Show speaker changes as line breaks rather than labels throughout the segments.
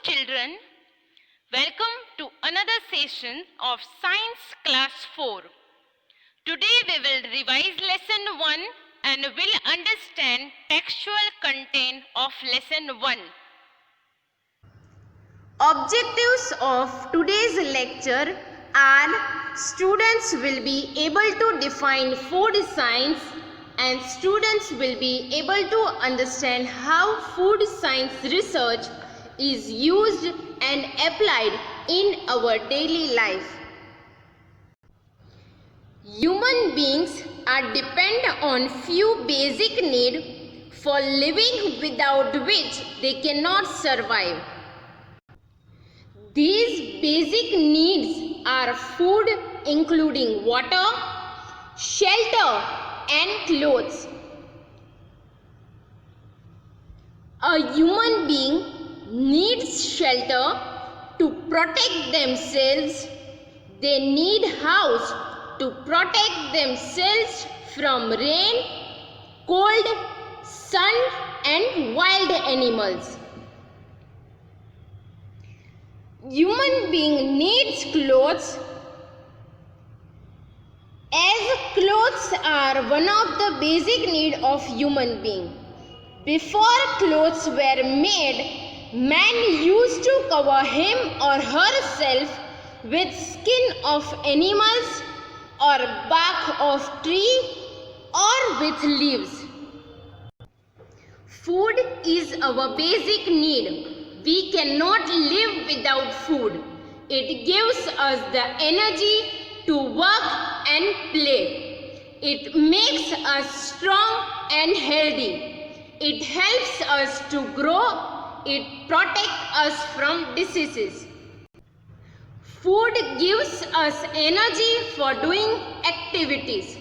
children, welcome to another session of Science Class 4. Today we will revise Lesson 1 and will understand textual content of Lesson 1.
Objectives of today's lecture are students will be able to define food science and students will be able to understand how food science research is used and applied in our daily life. Human beings are dependent on few basic needs for living, without which they cannot survive. These basic needs are food, including water, shelter, and clothes. A human being needs shelter to protect themselves. They need house to protect themselves from rain, cold, sun, and wild animals. Human being needs clothes, as clothes are one of the basic needs of human being. Before clothes were made, man used to cover him or herself with skin of animals or bark of tree or with leaves. Food is our basic need. We cannot live without food. It gives us the energy to work and play. It makes us strong and healthy. It helps us to grow. It protects us from diseases. Food gives us energy for doing activities.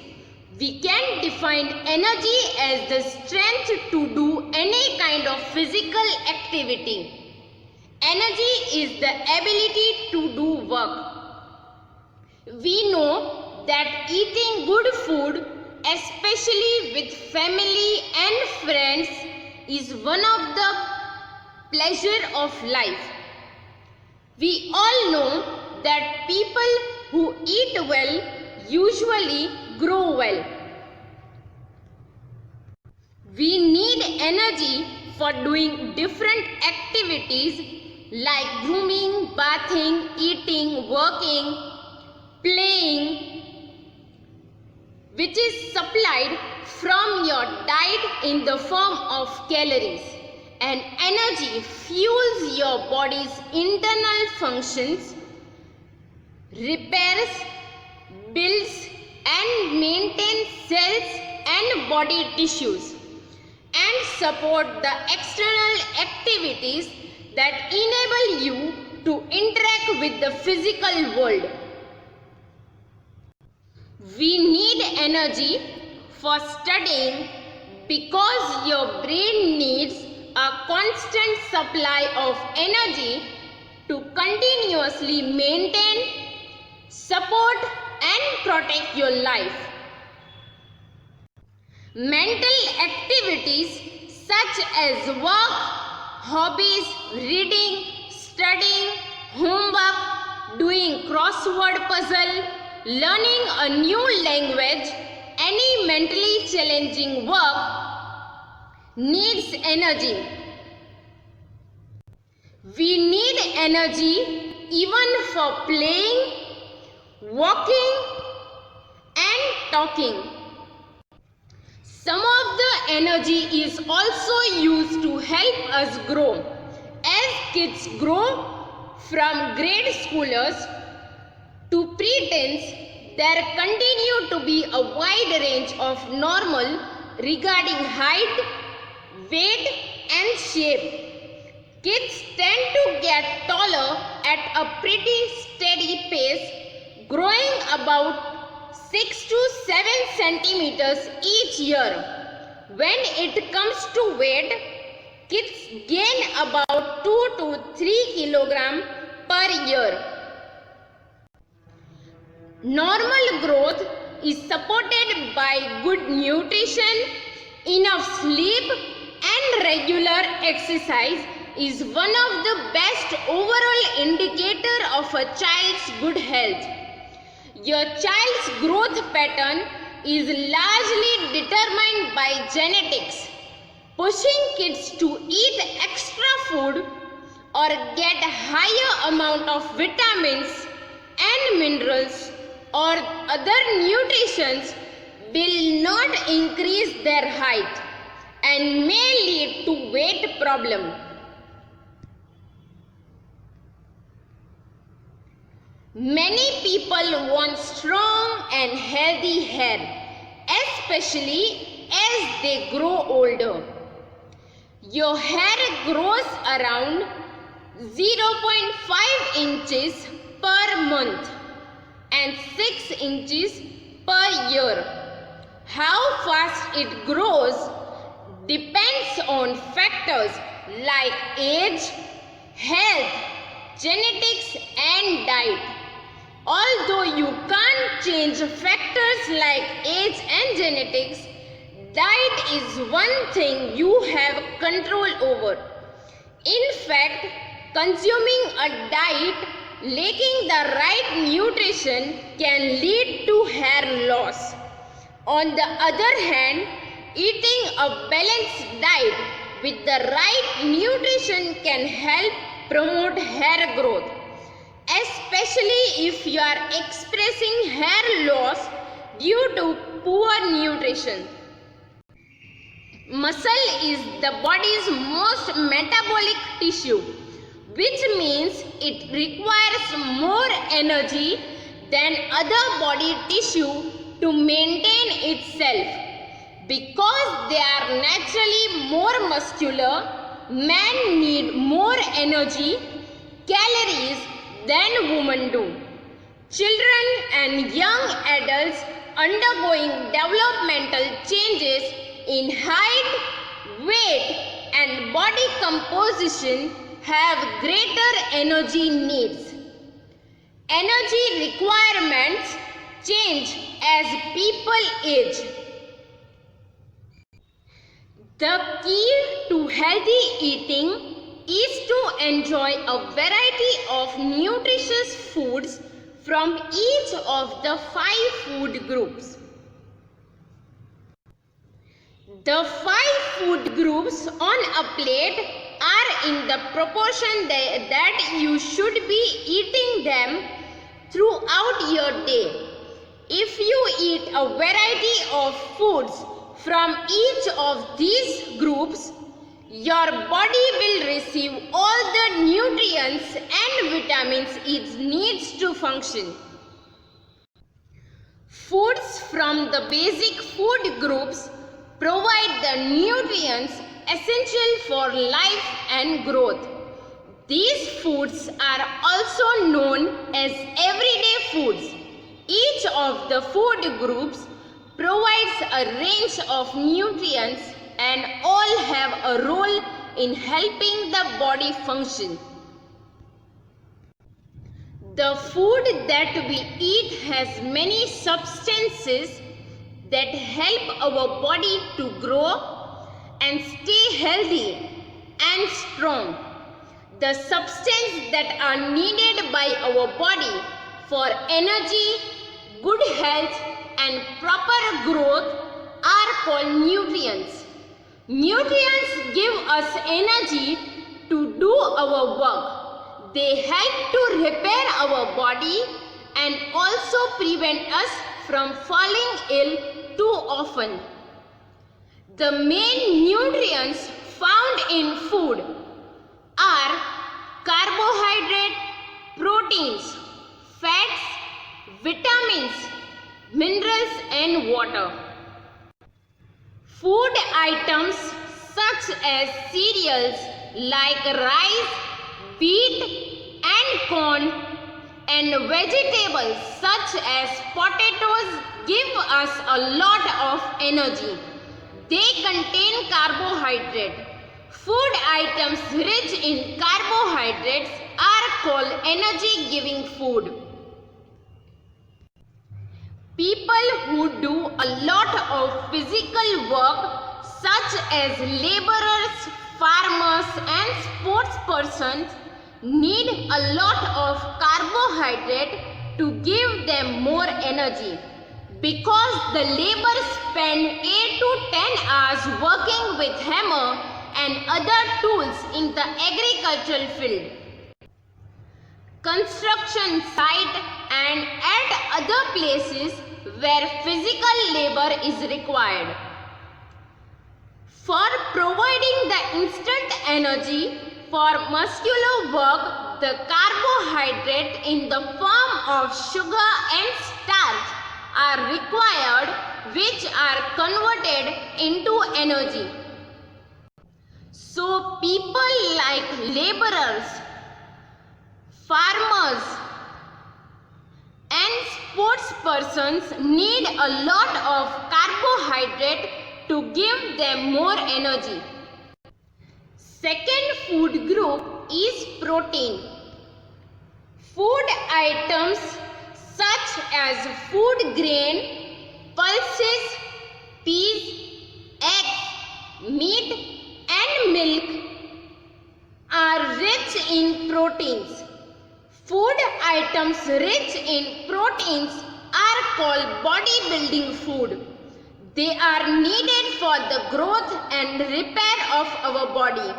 We can define energy as the strength to do any kind of physical activity. Energy is the ability to do work. We know that eating good food, especially with family and friends, is one of the pleasure of life. We all know that people who eat well usually grow well. We need energy for doing different activities like grooming, bathing, eating, working, playing, which is supplied from your diet in the form of calories. And energy fuels your body's internal functions, repairs, builds and maintains cells and body tissues, and support the external activities that enable you to interact with the physical world. We need energy for studying because your brain needs a constant supply of energy to continuously maintain, support, and protect your life. Mental activities such as work, hobbies, reading, studying, homework, doing crossword puzzle, learning a new language, any mentally challenging work needs energy. We need energy even for playing, walking, and talking. Some of the energy is also used to help us grow. As kids grow from grade schoolers to preteens, there continue to be a wide range of normal regarding height, weight, and shape. Kids tend to get taller at a pretty steady pace, growing about 6 to 7 centimeters each year. When it comes to weight, kids gain about 2 to 3 kilograms per year. Normal growth is supported by good nutrition, enough sleep, and regular exercise is one of the best overall indicator of a child's good health. Your child's growth pattern is largely determined by genetics. Pushing kids to eat extra food or get higher amount of vitamins and minerals or other nutrients will not increase their height and may lead to weight problem. Many people want strong and healthy hair, especially as they grow older. Your hair grows around 0.5 inches per month and 6 inches per year. How fast it grows depends on factors like age, health, genetics and diet. Although you can't change factors like age and genetics, diet is one thing you have control over. In fact, consuming a diet lacking the right nutrition can lead to hair loss. On the other hand, eating a balanced diet with the right nutrition can help promote hair growth, especially if you are expressing hair loss due to poor nutrition. Muscle is the body's most metabolic tissue, which means it requires more energy than other body tissue to maintain itself. Because they are naturally more muscular, men need more energy, calories than women do. Children and young adults undergoing developmental changes in height, weight and body composition have greater energy needs. Energy requirements change as people age. The key to healthy eating is to enjoy a variety of nutritious foods from each of the 5 food groups. The 5 food groups on a plate are in the proportion that you should be eating them throughout your day. If you eat a variety of foods from each of these groups, your body will receive all the nutrients and vitamins it needs to function. Foods from the basic food groups provide the nutrients essential for life and growth. These foods are also known as everyday foods. Each of the food groups provides a range of nutrients and all have a role in helping the body function. The food that we eat has many substances that help our body to grow and stay healthy and strong. The substances that are needed by our body for energy, good health and proper growth are called nutrients. Nutrients give us energy to do our work. They help to repair our body and also prevent us from falling ill too often. The main nutrients found in food are carbohydrate, proteins, fats, vitamins, minerals and water. Food items such as cereals like rice, wheat and corn and vegetables such as potatoes give us a lot of energy. They contain carbohydrate. Food items rich in carbohydrates are called energy-giving food. People who do a lot of physical work such as laborers, farmers and sports persons need a lot of carbohydrate to give them more energy because the labor spend 8 to 10 hours working with hammer and other tools in the agricultural field, construction site and at other places where physical labor is required. For providing the instant energy for muscular work, the carbohydrate in the form of sugar and starch are required, which are converted into energy. So people like laborers, farmers and sports persons need a lot of carbohydrate to give them more energy. Second food group is protein. Food items such as food grain, pulses, peas, eggs, meat and milk are rich in proteins. Food items rich in proteins are called bodybuilding food. They are needed for the growth and repair of our body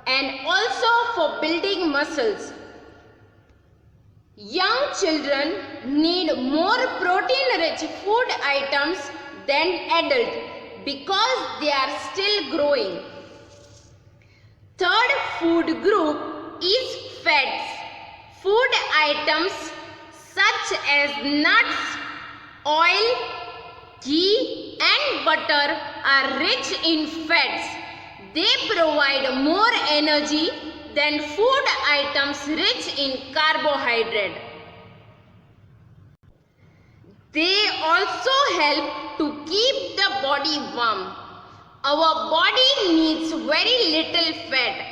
and also for building muscles. Young children need more protein-rich food items than adults because they are still growing. Third food group is fats. Food items such as nuts, oil, ghee and butter are rich in fats. They provide more energy than food items rich in carbohydrate. They also help to keep the body warm. Our body needs very little fat.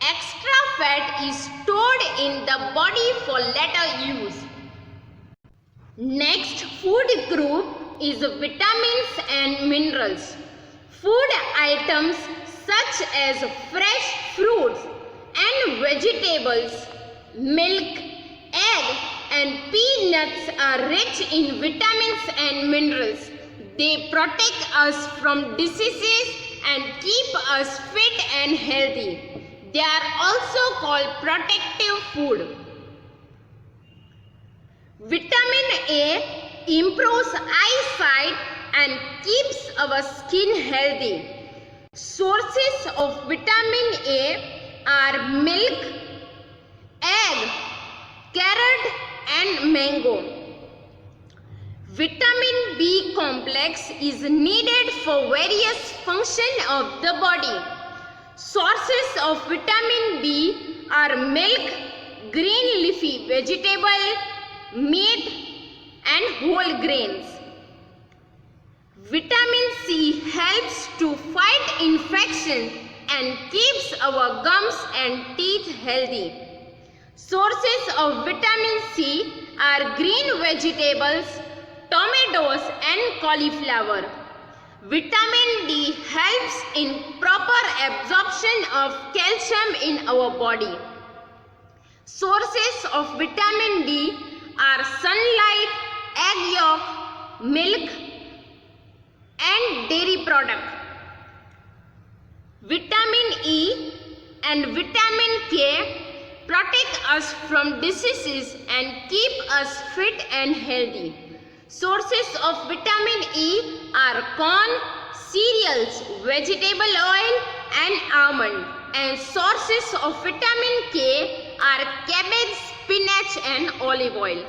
Extra fat is stored in the body for later use. Next food group is vitamins and minerals. Food items such as fresh fruits and vegetables, milk, egg and peanuts are rich in vitamins and minerals. They protect us from diseases and keep us fit and healthy. They are also called protective food. Vitamin A improves eyesight and keeps our skin healthy. Sources of vitamin A are milk, egg, carrot and mango. Vitamin B complex is needed for various functions of the body. Sources of vitamin B are milk, green leafy vegetable, meat and whole grains. Vitamin C helps to fight infection and keeps our gums and teeth healthy. Sources of vitamin C are green vegetables, tomatoes and cauliflower. Vitamin D helps in proper absorption of calcium in our body. Sources of vitamin D are sunlight, egg yolk, milk and dairy product. Vitamin E and vitamin K protect us from diseases and keep us fit and healthy. Sources of vitamin E are corn, cereals, vegetable oil and almond. And sources of vitamin K are cabbage, spinach and olive oil.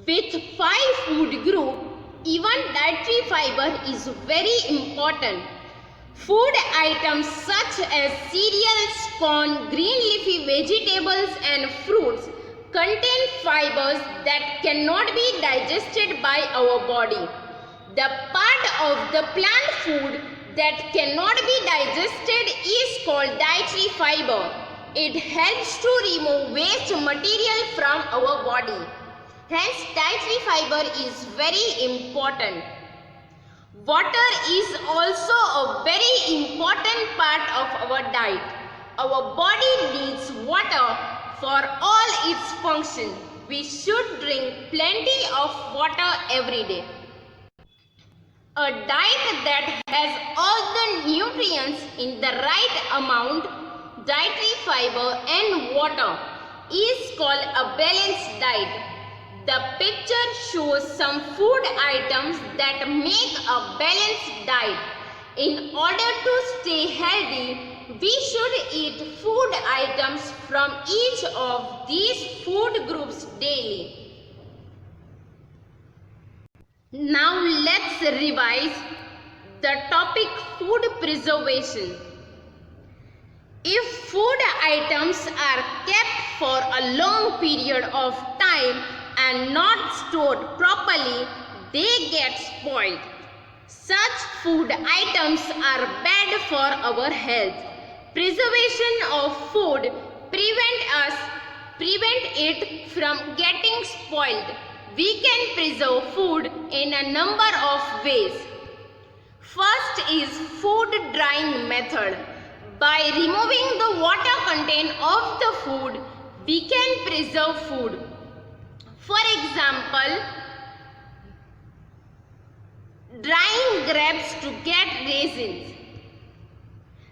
With 5 food groups, even dietary fiber is very important. Food items such as cereals, corn, green leafy vegetables and fruits contain fibers that cannot be digested by our body. The part of the plant food that cannot be digested is called dietary fiber. It helps to remove waste material from our body. Hence, dietary fiber is very important. Water is also a very important part of our diet. Our body needs water for all its functions. We should drink plenty of water every day. A diet that has all the nutrients in the right amount, dietary fiber and water, is called a balanced diet. The picture shows some food items that make a balanced diet. In order to stay healthy, we should eat food items from each of these food groups daily. Now let's revise the topic food preservation. If food items are kept for a long period of time and not stored properly, they get spoiled. Such food items are bad for our health. Preservation of food prevent it from getting spoiled. We can preserve food in a number of ways. First is food drying method. By removing the water content of the food, we can preserve food. For example, drying grapes to get raisins.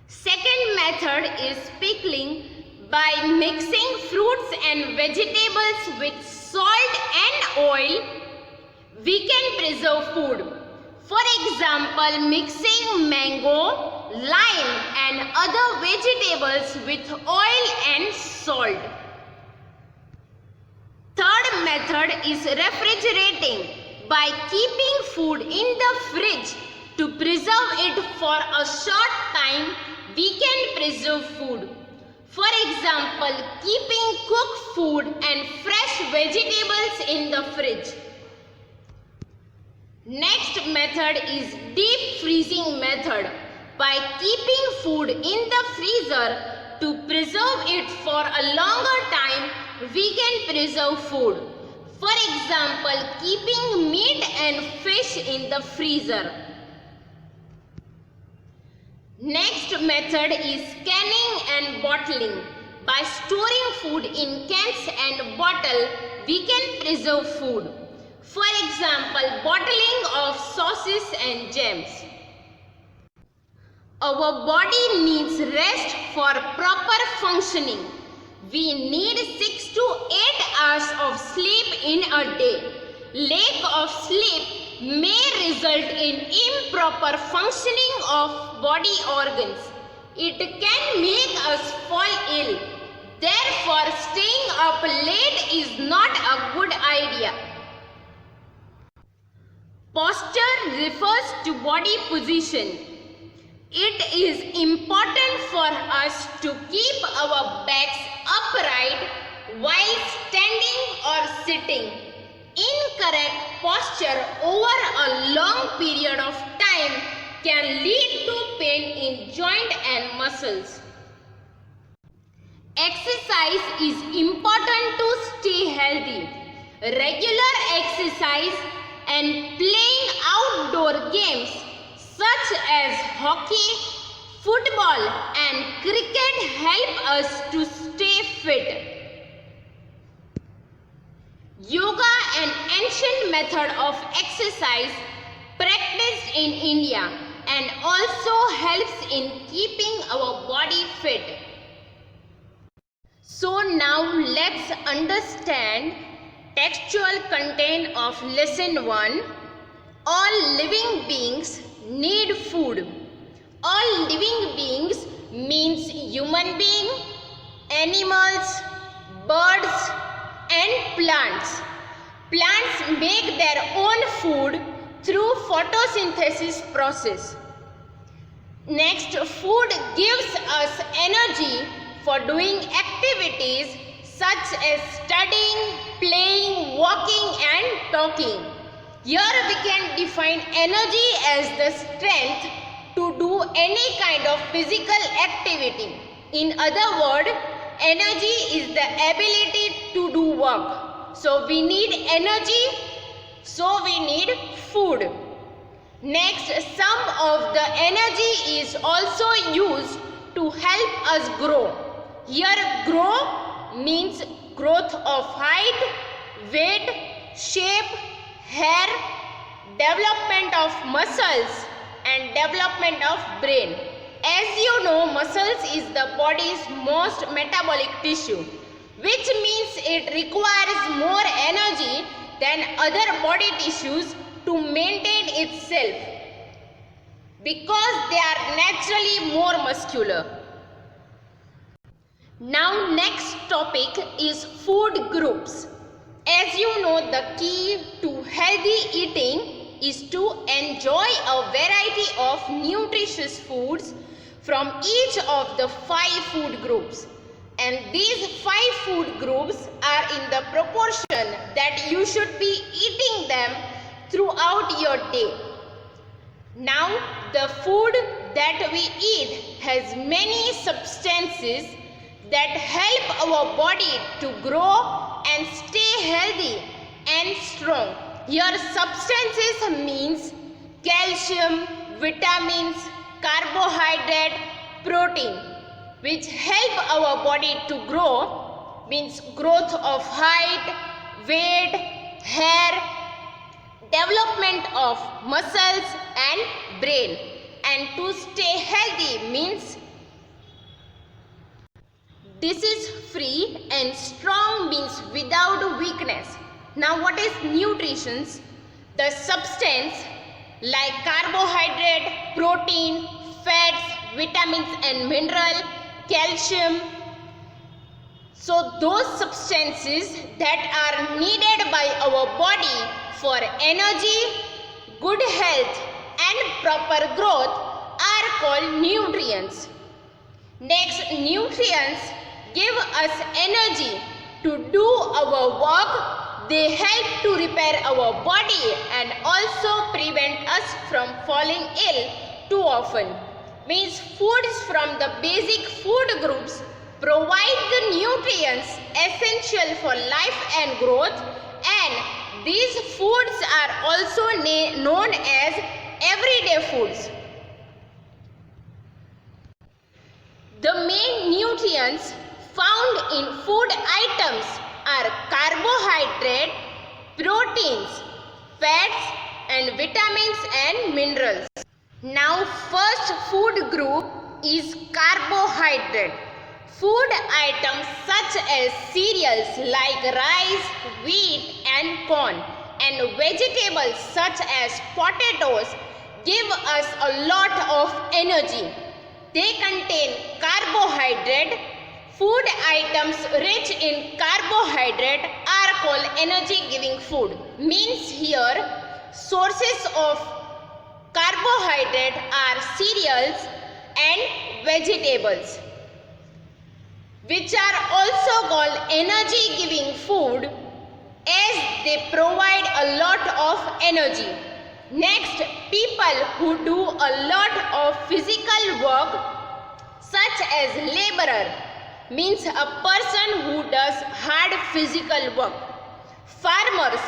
Second method is pickling. By mixing fruits and vegetables with salt and oil, we can preserve food. For example, mixing mango, lime and other vegetables with oil and salt. Third method is refrigerating. By keeping food in the fridge to preserve it for a short time, we can preserve food. For example, keeping cooked food and fresh vegetables in the fridge. Next method is deep freezing method. By keeping food in the freezer to preserve it for a longer time, we can preserve food. For example, keeping meat and fish in the freezer. Next method is canning and bottling. By storing food in cans and bottle, we can preserve food. For example, bottling of sauces and jams. Our body needs rest for proper functioning. We need 6 to 8 hours of sleep in a day. Lack of sleep may result in improper functioning of body organs. It can make us fall ill. Therefore, staying up late is not a good idea. Posture refers to body position. It is important for us to keep our backs upright while standing or sitting. Incorrect posture over a long period of time can lead to pain in joint and muscles. Exercise is important to stay healthy. Regular exercise and playing outdoor games such as hockey, football and cricket help us to stay fit. Yoga, an ancient method of exercise practiced in India and also helps in keeping our body fit. So now let's understand textual content of lesson 1. All living beings need food. All living beings means human being, animals, birds and plants. Plants make their own food through photosynthesis process. Next, food gives us energy for doing activities such as studying, playing, walking and talking. Here we can define energy as the strength to do any kind of physical activity. In other words, energy is the ability to do work. So we need energy, so we need food. Next, some of the energy is also used to help us grow. Here, grow means growth of height, weight, shape, hair, development of muscles and development of brain. As you know, muscles is the body's most metabolic tissue, which means it requires more energy than other body tissues to maintain itself because they are naturally more muscular. Now next topic is food groups. As you know, the key to healthy eating is to enjoy a variety of nutritious foods from each of the 5 food groups. And these 5 food groups are in the proportion that you should be eating them throughout your day. Now, the food that we eat has many substances that help our body to grow and stay healthy and strong. Here, substances means calcium, vitamins, carbohydrate, protein, which help our body to grow, means growth of height, weight, hair, development of muscles and brain. And to stay healthy means disease free and strong means without weakness. Now what is nutrition? The substance like carbohydrate, protein, fats, vitamins and mineral, calcium. So those substances that are needed by our body for energy, good health and proper growth are called nutrients. Next, nutrients give us energy to do our work. They help to repair our body and also prevent us from falling ill too often. Means foods from the basic food groups provide the nutrients essential for life and growth, and these foods are also known as everyday foods. The main nutrients found in food items are carbohydrate, proteins, fats and vitamins and minerals. Now first food group is carbohydrate. Food items such as cereals like rice, wheat and corn, and vegetables such as potatoes give us a lot of energy. They contain carbohydrate. Food items rich in carbohydrate are called energy giving food. Means here sources of carbohydrate are cereals and vegetables, which are also called energy giving food as they provide a lot of energy. Next, people who do a lot of physical work such as laborer, means a person who does hard physical work. Farmers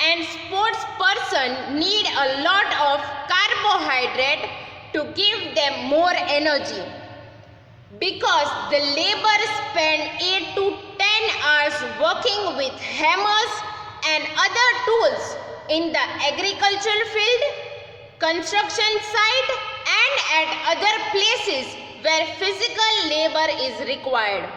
and sports person need a lot of carbohydrate to give them more energy, because the labor spend 8 to 10 hours working with hammers and other tools in the agricultural field, construction site and at other places where physical labor is required.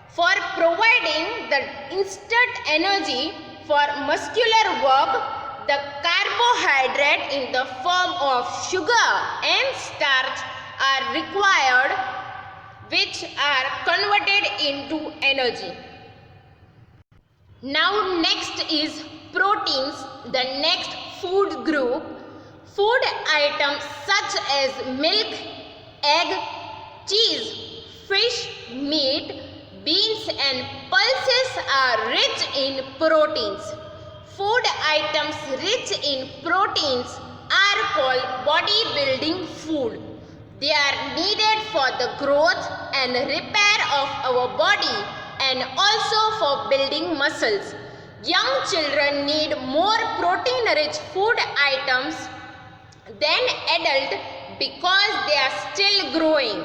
For providing the instant energy for muscular work, the carbohydrate in the form of sugar and starch are required, which are converted into energy. Now next is proteins, the next food group. Food items such as milk, egg, cheese, fish, meat, beans and pulses are rich in proteins. Food items rich in proteins are called bodybuilding food. They are needed for the growth and repair of our body and also for building muscles. Young children need more protein-rich food items then adult because they are still growing.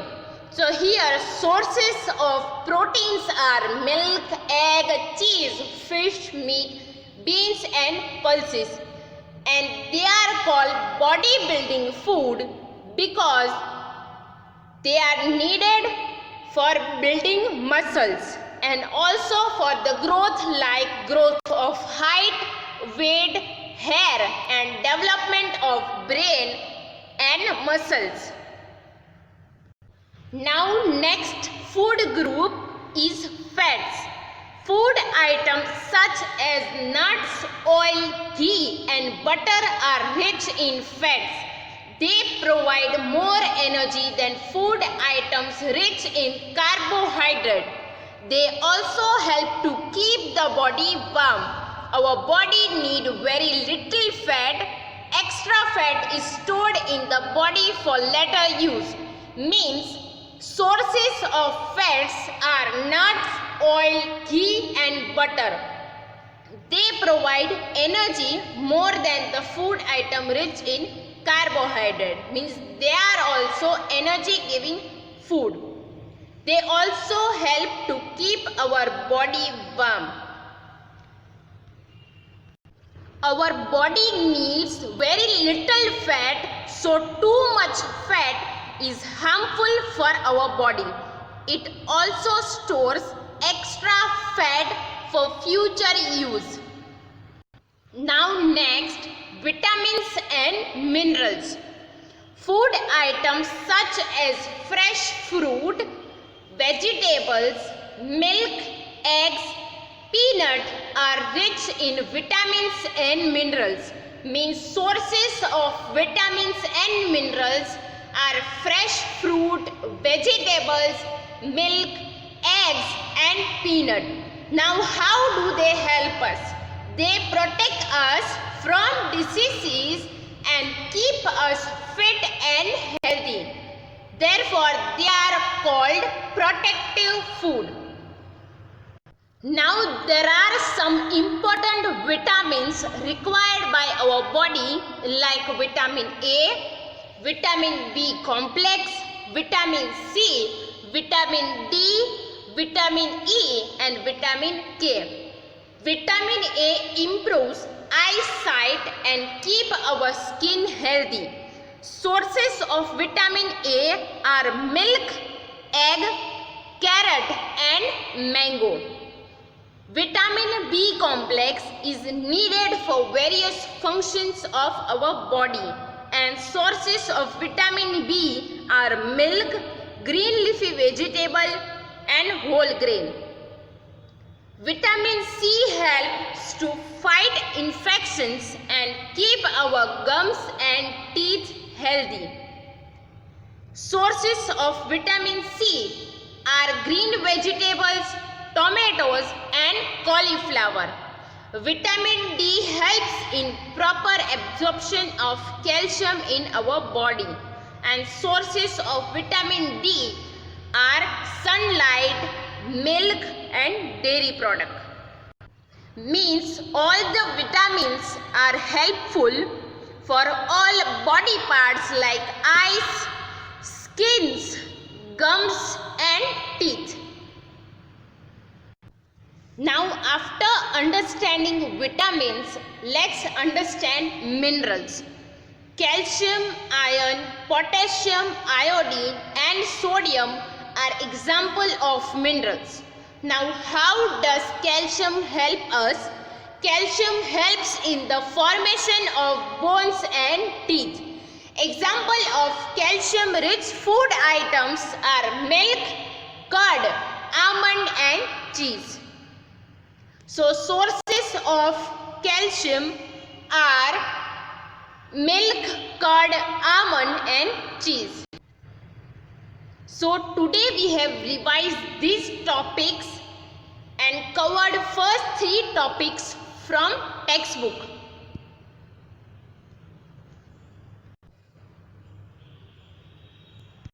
So here sources of proteins are milk, egg, cheese, fish, meat, beans and pulses. And they are called bodybuilding food because they are needed for building muscles and also for the growth like growth of height, weight, hair and development of brain and muscles. Now next food group is fats. Food items such as nuts, oil, ghee and butter are rich in fats. They provide more energy than food items rich in carbohydrate. They also help to keep the body warm. Our body needs very little fat. Extra fat is stored in the body for later use. Means sources of fats are nuts, oil, ghee and butter. They provide energy more than the food item rich in carbohydrate. Means they are also energy giving food. They also help to keep our body warm. Our body needs very little fat, so too much fat is harmful for our body. It also stores extra fat for future use. Now next, vitamins and minerals. Food items such as fresh fruit, vegetables, milk, eggs, peanut are rich in vitamins and minerals. Means sources of vitamins and minerals are fresh fruit, vegetables, milk, eggs and peanut. Now how do they help us? They protect us from diseases and keep us fit and healthy. Therefore, they are called protective food. Now, there are some important vitamins required by our body like vitamin A, vitamin B complex, vitamin C, vitamin D, vitamin E and vitamin K. Vitamin A improves eyesight and keep our skin healthy. Sources of vitamin A are milk, egg, carrot and mango. Vitamin B complex is needed for various functions of our body and sources of vitamin B are milk, green leafy vegetable and whole grain. Vitamin C helps to fight infections and keep our gums and teeth healthy. Sources of vitamin C are green vegetables, tomatoes and cauliflower. Vitamin D helps in proper absorption of calcium in our body and sources of vitamin D are sunlight, milk and dairy product. Means all the vitamins are helpful for all body parts like eyes, skins, gums and teeth. Now after understanding vitamins, let's understand minerals. Calcium, iron, potassium, iodine and sodium are example of minerals. Now how does calcium help us? Calcium helps in the formation of bones and teeth. Example of calcium rich food items are milk, curd, almond and cheese. So sources of calcium are milk, curd, almond and cheese. So today we have revised these topics and covered first 3 topics from textbook.